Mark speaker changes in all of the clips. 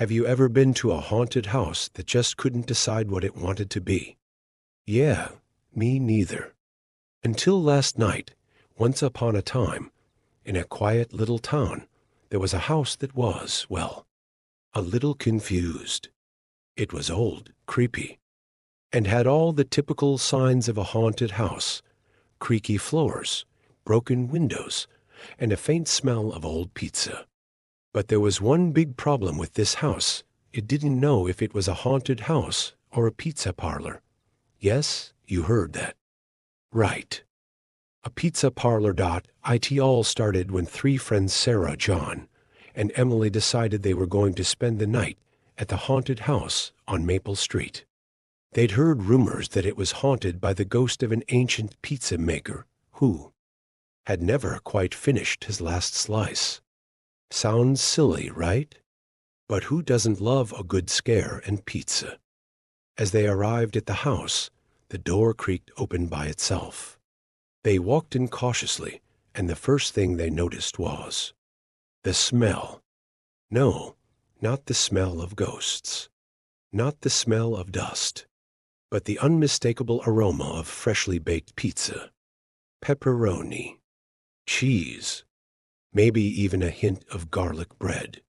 Speaker 1: Have you ever been to a haunted house that just couldn't decide what it wanted to be? Yeah, me neither. Until last night, once upon a time, in a quiet little town, there was a house that was, well, a little confused. It was old, creepy, and had all the typical signs of a haunted house: creaky floors, broken windows, and a faint smell of old pizza. But there was one big problem with this house. It didn't know if it was a haunted house or a pizza parlor. Yes, you heard that. Right. A pizza parlor. It all started when three friends, Sarah, John, and Emily, decided they were going to spend the night at the haunted house on Maple Street. They'd heard rumors that it was haunted by the ghost of an ancient pizza maker who had never quite finished his last slice. Sounds silly, right? But who doesn't love a good scare and pizza? As they arrived at the house, the door creaked open by itself. They walked in cautiously, and the first thing they noticed was the smell. No, not the smell of ghosts, not the smell of dust, but the unmistakable aroma of freshly baked pizza, pepperoni, cheese, maybe even a hint of garlic bread.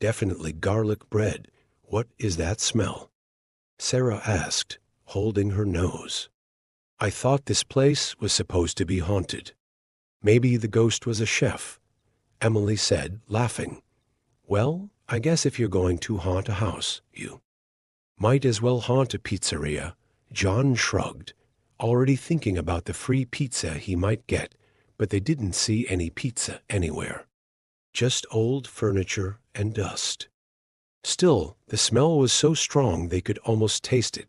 Speaker 1: Definitely garlic bread. What is that smell? Sarah asked, holding her nose. I thought this place was supposed to be haunted. Maybe the ghost was a chef, Emily said, laughing. Well, I guess if you're going to haunt a house, you might as well haunt a pizzeria. John shrugged, already thinking about the free pizza he might get, but they didn't see any pizza anywhere. Just old furniture and dust. Still, the smell was so strong they could almost taste it.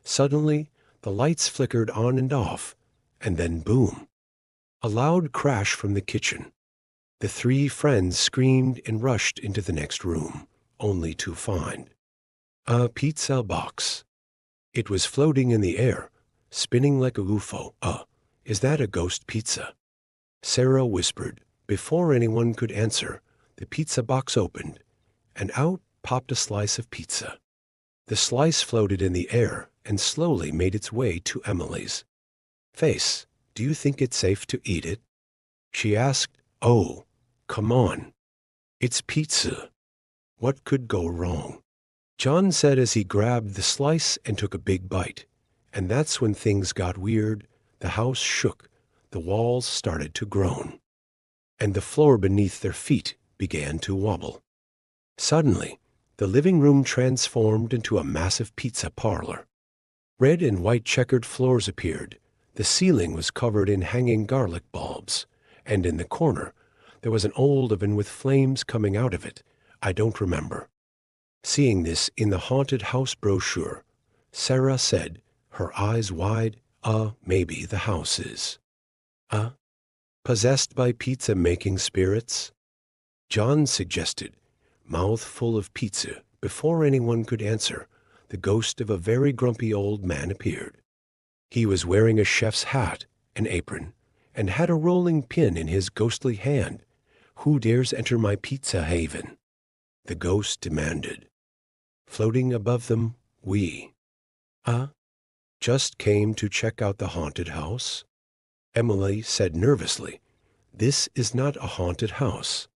Speaker 1: Suddenly, the lights flickered on and off, and then boom! A loud crash from the kitchen. The three friends screamed and rushed into the next room, only to find a pizza box. It was floating in the air, spinning like a UFO. Is that a ghost pizza? Sarah whispered. Before anyone could answer, the pizza box opened, and out popped a slice of pizza. The slice floated in the air and slowly made its way to Emily's face. Do you think it's safe to eat it? She asked. Oh, come on. It's pizza. What could go wrong? John said as he grabbed the slice and took a big bite. And that's when things got weird. The house shook, the walls started to groan, and the floor beneath their feet began to wobble. Suddenly, the living room transformed into a massive pizza parlor. Red and white checkered floors appeared. The ceiling was covered in hanging garlic bulbs, and in the corner there was an old oven with flames coming out of it. I don't remember seeing this in the haunted house brochure, Sarah said, her eyes wide. Maybe the house is possessed by pizza-making spirits? John suggested, mouth full of pizza. Before anyone could answer, the ghost of a very grumpy old man appeared. He was wearing a chef's hat, an apron, and had a rolling pin in his ghostly hand. Who dares enter my pizza haven? The ghost demanded. Floating above them, we just came to check out the haunted house. Emily said nervously, This is not a haunted house.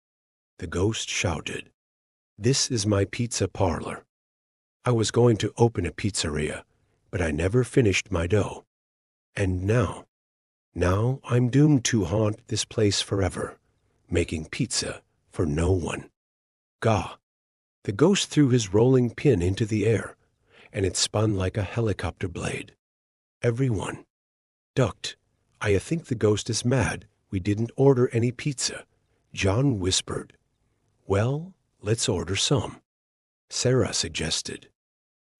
Speaker 1: The ghost shouted, This is my pizza parlor. I was going to open a pizzeria, but I never finished my dough. And now I'm doomed to haunt this place forever, making pizza for no one. Gah! The ghost threw his rolling pin into the air, and it spun like a helicopter blade. Everyone ducked. I think the ghost is mad. We didn't order any pizza. John whispered. Well, let's order some, Sarah suggested.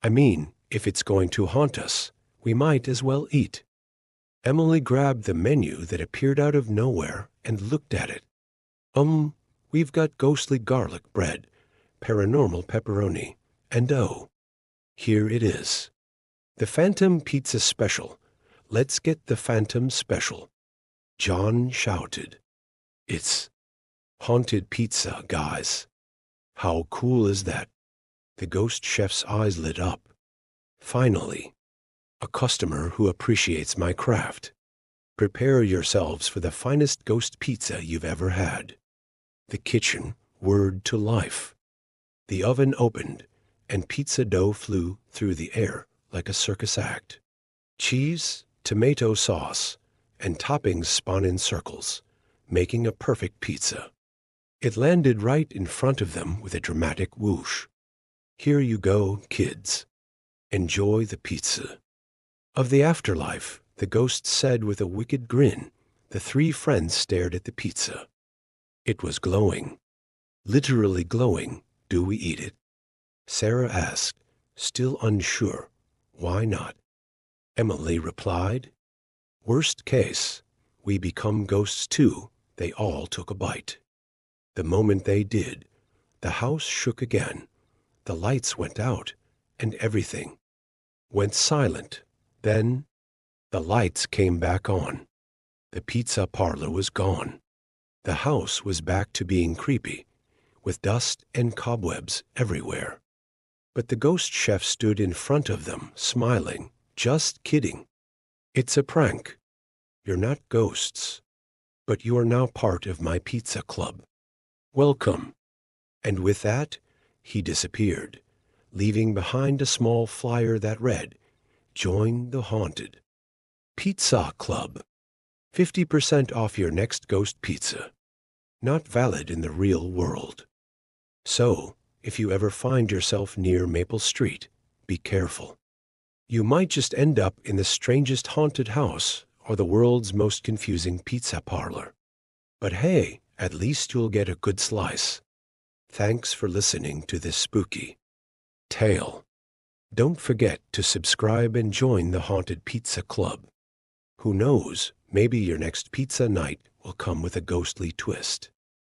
Speaker 1: I mean, if it's going to haunt us, we might as well eat. Emily grabbed the menu that appeared out of nowhere and looked at it. We've got ghostly garlic bread, paranormal pepperoni, and here it is. The Phantom Pizza Special. Let's get the Phantom Special. John shouted. It's haunted pizza, guys. How cool is that? The ghost chef's eyes lit up. Finally, a customer who appreciates my craft. Prepare yourselves for the finest ghost pizza you've ever had. The kitchen whirred to life. The oven opened, and pizza dough flew through the air like a circus act. Cheese, tomato sauce, and toppings spun in circles, making a perfect pizza. It landed right in front of them with a dramatic whoosh. Here you go, kids. Enjoy the pizza. Of the afterlife, the ghost said with a wicked grin. The three friends stared at the pizza. It was glowing. Literally glowing. Do we eat it? Sarah asked, still unsure. Why not? Emily replied, worst case, we become ghosts too. They all took a bite. The moment they did, the house shook again. The lights went out, and everything went silent. Then the lights came back on. The pizza parlor was gone. The house was back to being creepy, with dust and cobwebs everywhere. But the ghost chef stood in front of them, smiling. Just kidding. It's a prank. You're not ghosts, but you are now part of my pizza club. Welcome. And with that, he disappeared, leaving behind a small flyer that read, Join the Haunted Pizza Club. 50% off your next ghost pizza. Not valid in the real world. So, if you ever find yourself near Maple Street, be careful. You might just end up in the strangest haunted house or the world's most confusing pizza parlor. But hey, at least you'll get a good slice. Thanks for listening to this spooky tale. Don't forget to subscribe and join the Haunted Pizza Club. Who knows, maybe your next pizza night will come with a ghostly twist.